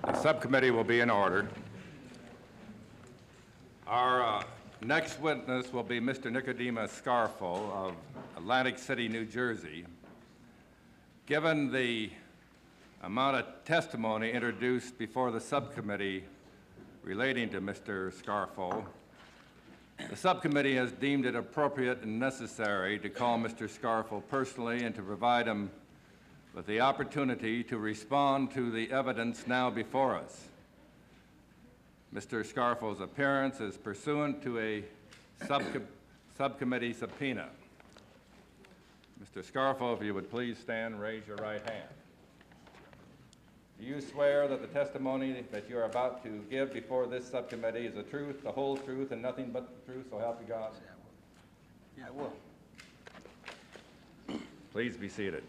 The subcommittee will be in order. Our next witness will be Mr. Nicodemus Scarfo of Atlantic City, New Jersey. Given the amount of testimony introduced before the subcommittee relating to Mr. Scarfo, the subcommittee has deemed it appropriate and necessary to call Mr. Scarfo personally and to provide him with the opportunity to respond to the evidence now before us. Mr. Scarfo's appearance is pursuant to a subcommittee subpoena. Mr. Scarfo, if you would please stand and raise your right hand. Do you swear that the testimony that you are about to give before this subcommittee is the truth, the whole truth, and nothing but the truth, so help you God? Yeah, I will. Please be seated.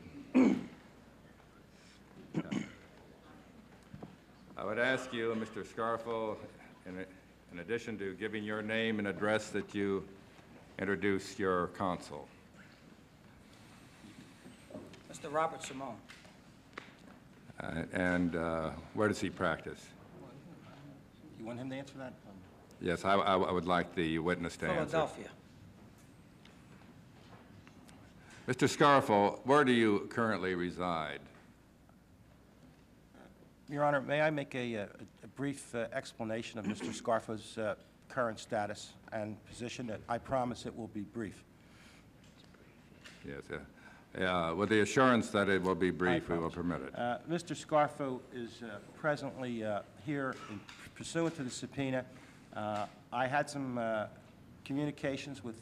I would ask you, Mr. Scarfo, in addition to giving your name and address, that you introduce your counsel. Mr. Robert Simone. Where does he practice? You want him to answer that? Yes, I would like the witness to answer. Philadelphia. Mr. Scarfo, where do you currently reside? Your Honor, may I make a brief explanation of Mr. Scarfo's current status and position? I promise it will be brief. Yes, with the assurance that it will be brief, we will permit it. Mr. Scarfo is presently here pursuant to the subpoena. I had some communications with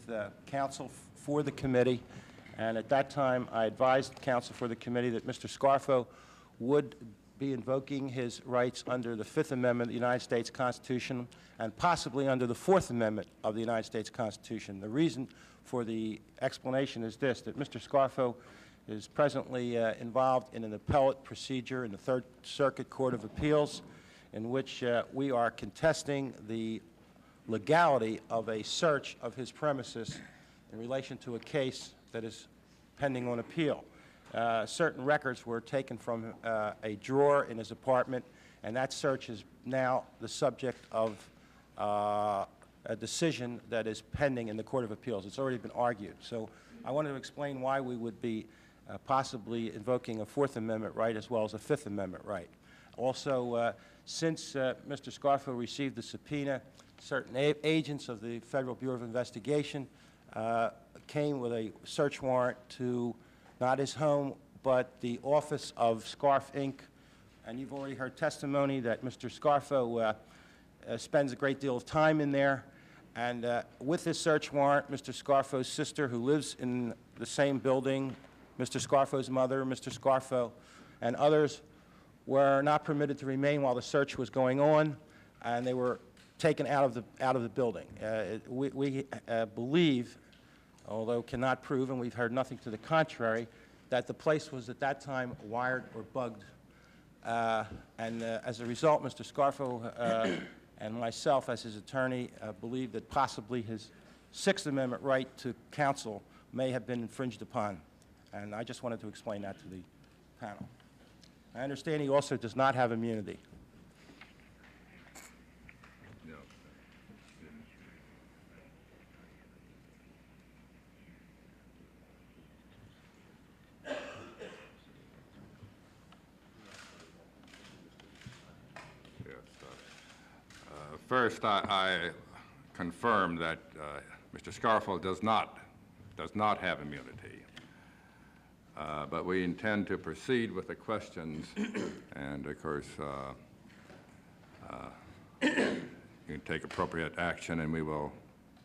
counsel for the committee, and at that time I advised counsel for the committee that Mr. Scarfo would be invoking his rights under the Fifth Amendment of the United States Constitution and possibly under the Fourth Amendment of the United States Constitution. The reason for the explanation is this, that Mr. Scarfo is presently involved in an appellate procedure in the Third Circuit Court of Appeals in which we are contesting the legality of a search of his premises in relation to a case that is pending on appeal. Certain records were taken from a drawer in his apartment, and that search is now the subject of a decision that is pending in the Court of Appeals. It's already been argued. So I wanted to explain why we would be possibly invoking a Fourth Amendment right as well as a Fifth Amendment right. Also, since Mr. Scarfo received the subpoena, certain agents of the Federal Bureau of Investigation came with a search warrant to not his home, but the office of Scarf, Inc., and you've already heard testimony that Mr. Scarfo spends a great deal of time in there. And with this search warrant, Mr. Scarfo's sister, who lives in the same building, Mr. Scarfo's mother, Mr. Scarfo, and others were not permitted to remain while the search was going on, and they were taken out of the building. We believe, although cannot prove, and we've heard nothing to the contrary, that the place was at that time wired or bugged. As a result, Mr. Scarfo and myself, as his attorney, believe that possibly his Sixth Amendment right to counsel may have been infringed upon. And I just wanted to explain that to the panel. I understand he also does not have immunity. No. First, I confirm that Mr. Scarfo does not have immunity, but we intend to proceed with the questions, and of course, you can take appropriate action, and we will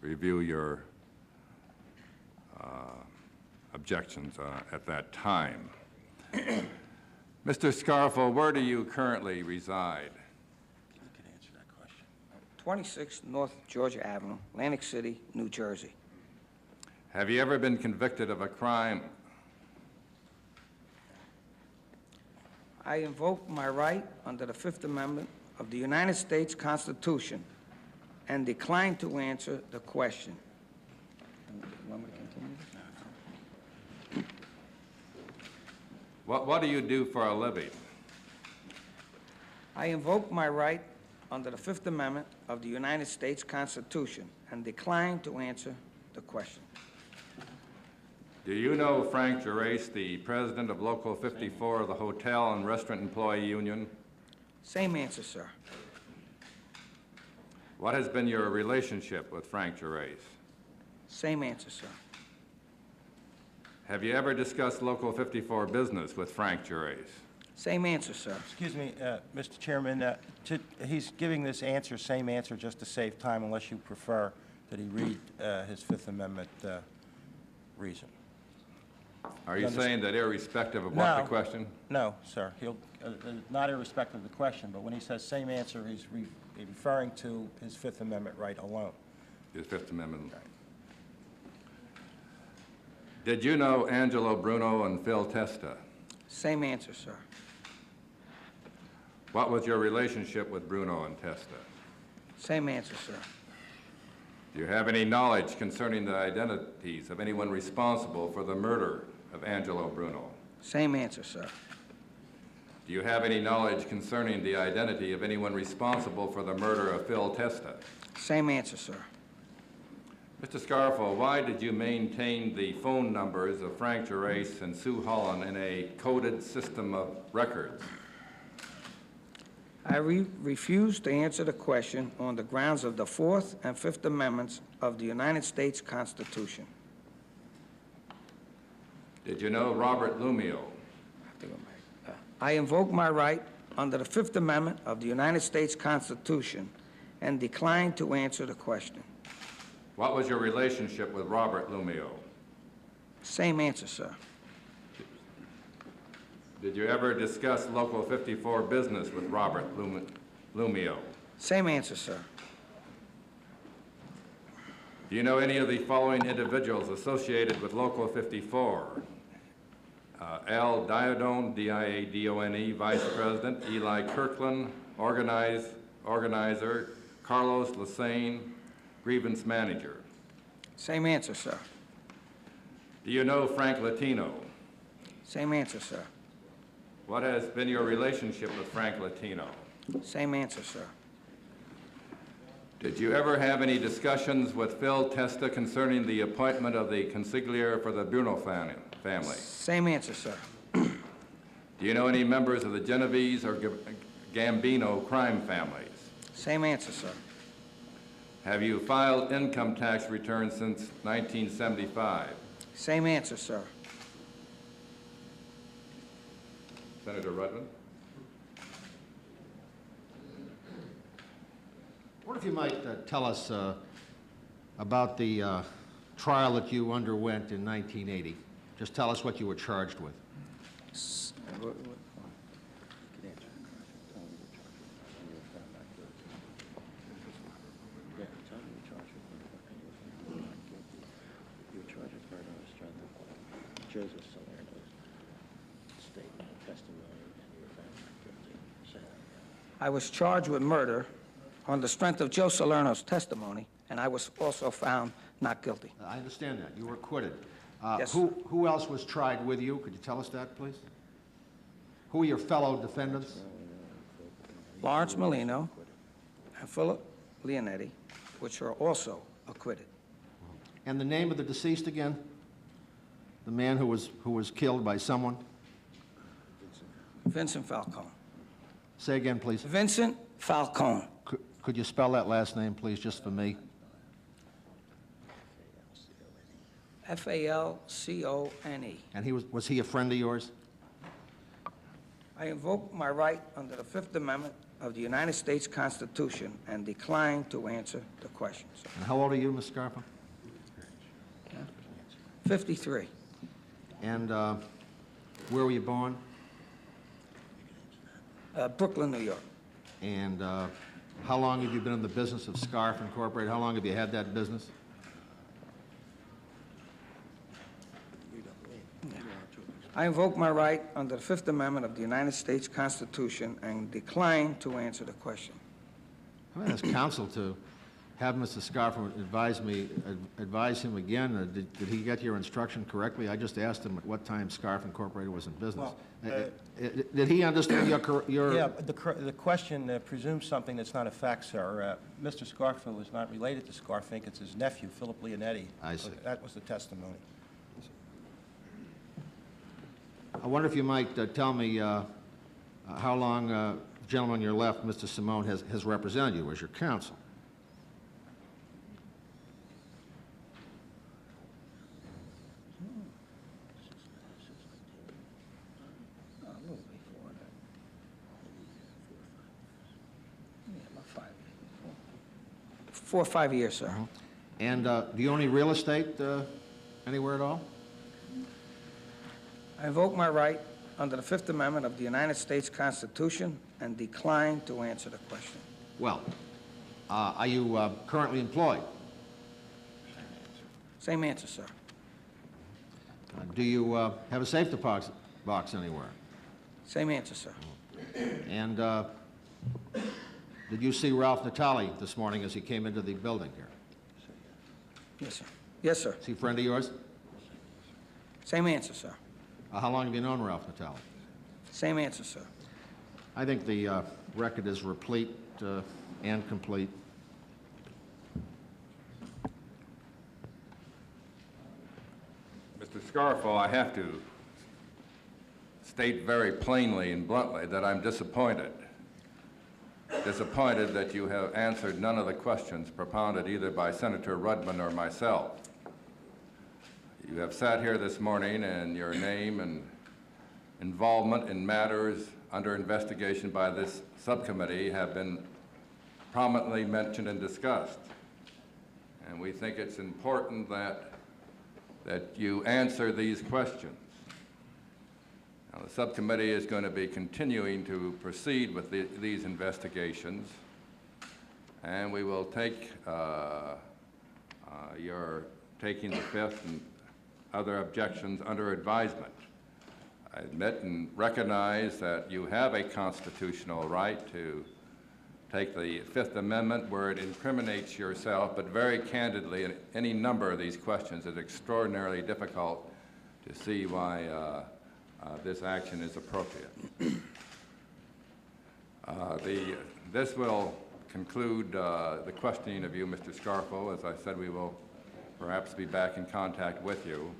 review your objections at that time. Mr. Scarfo, where do you currently reside? 26 North Georgia Avenue, Atlantic City, New Jersey. Have you ever been convicted of a crime? I invoke my right under the Fifth Amendment of the United States Constitution and decline to answer the question. Want me to continue? What do you do for a living? I invoke my right under the Fifth Amendment of the United States Constitution and decline to answer the question. Do you know Frank Gerace, the president of Local 54 of the Hotel and Restaurant Employee Union? Same answer, sir. What has been your relationship with Frank Gerace? Same answer, sir. Have you ever discussed Local 54 business with Frank Gerace? Same answer, sir. Excuse me, Mr. Chairman, he's giving this answer, same answer, just to save time, unless you prefer that he read his Fifth Amendment reason. Are you saying that irrespective of what the No. question? No, sir. He'll, not irrespective of the question, but when he says same answer, he's referring to his Fifth Amendment right alone. His Fifth Amendment. Did you know Angelo Bruno and Phil Testa? Same answer, sir. What was your relationship with Bruno and Testa? Same answer, sir. Do you have any knowledge concerning the identities of anyone responsible for the murder of Angelo Bruno? Same answer, sir. Do you have any knowledge concerning the identity of anyone responsible for the murder of Phil Testa? Same answer, sir. Mr. Scarfo, why did you maintain the phone numbers of Frank Gerace and Sue Holland in a coded system of records? I refuse to answer the question on the grounds of the Fourth and Fifth Amendments of the United States Constitution. Did you know Robert Lumio? I invoke my right under the Fifth Amendment of the United States Constitution and decline to answer the question. What was your relationship with Robert Lumio? Same answer, sir. Did you ever discuss Local 54 business with Robert Lumio? Same answer, sir. Do you know any of the following individuals associated with Local 54? Al Diodone, D-I-A-D-O-N-E, Vice President; Eli Kirkland, Organizer; Carlos Lassane, Grievance Manager. Same answer, sir. Do you know Frank Latino? Same answer, sir. What has been your relationship with Frank Latino? Same answer, sir. Did you ever have any discussions with Phil Testa concerning the appointment of the consigliere for the Bruno family? Same answer, sir. Do you know any members of the Genovese or Gambino crime families? Same answer, sir. Have you filed income tax returns since 1975? Same answer, sir. Senator Rutland? What if you might tell us about the trial that you underwent in 1980? Just tell us what you were charged with. Joseph Salerno's statement, testimony, and you were found not guilty. So, I was charged with murder on the strength of Joe Salerno's testimony, and I was also found not guilty. I understand that. You were acquitted. Yes. Who else was tried with you? Could you tell us that, please? Who are your fellow defendants? Lawrence Molino and Philip Leonetti, which are also acquitted. And the name of the deceased again? The man who was killed by someone? Vincent Falcone. Say again, please. Vincent Falcone. Could you spell that last name, please, just for me? F-A-L-C-O-N-E. And was he a friend of yours? I invoke my right under the Fifth Amendment of the United States Constitution and decline to answer the question, sir. And how old are you, Ms. Scarfo? 53. And where were you born? Brooklyn, New York. And how long have you been in the business of Scarf Incorporated? How long have you had that business? I invoke my right under the Fifth Amendment of the United States Constitution and decline to answer the question. I'm going to ask counsel to have Mr. Scarfo advise him again. Did he get your instruction correctly? I just asked him at what time Scarf Incorporated was in business. Well, Did he understand your... Yeah, but the question presumes something that's not a fact, sir. Mr. Scarfo is not related to Scarf Inc. It's his nephew, Philip Leonetti. I see. That was the testimony. I wonder if you might tell me how long the gentleman on your left, Mr. Simone, has represented you as your counsel. A little before that. Yeah, about 5 years. 4 or 5 years, sir. And do you own any real estate anywhere at all? I invoke my right under the Fifth Amendment of the United States Constitution and decline to answer the question. Well, are you currently employed? Same answer, sir. Do you have a safe deposit box anywhere? Same answer, sir. And did you see Ralph Natale this morning as he came into the building here? Yes, sir. Yes, sir. Is he a friend of yours? Same answer, sir. How long have you known Ralph Natale? Same answer, sir. I think the record is replete and complete. Mr. Scarfo, I have to state very plainly and bluntly that I'm disappointed. Disappointed that you have answered none of the questions propounded either by Senator Rudman or myself. You have sat here this morning and your name and involvement in matters under investigation by this subcommittee have been prominently mentioned and discussed. And we think it's important that you answer these questions. Now, the subcommittee is going to be continuing to proceed with these investigations, and we will take your taking the Fifth and other objections under advisement. I admit and recognize that you have a constitutional right to take the Fifth Amendment where it incriminates yourself, but very candidly, in any number of these questions, it's extraordinarily difficult to see why this action is appropriate. This will conclude the questioning of you, Mr. Scarfo. As I said, we will perhaps be back in contact with you.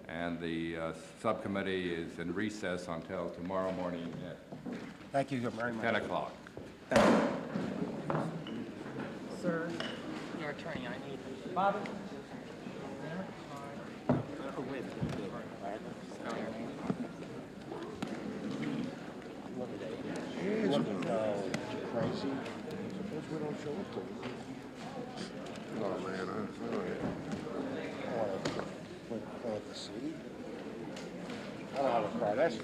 And the subcommittee is in recess until tomorrow morning at Thank you very much. 10 o'clock. Sir, your attorney, I need... Bobby? Crazy. Suppose we don't show up to them. Oh, man, I don't know. The city? I don't have a car. That's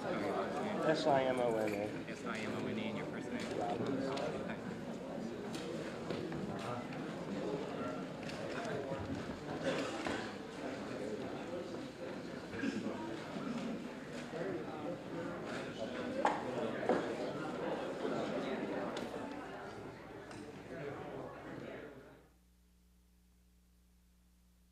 S-I-M-O-N-A. S-I-M-O-N-E and your first name?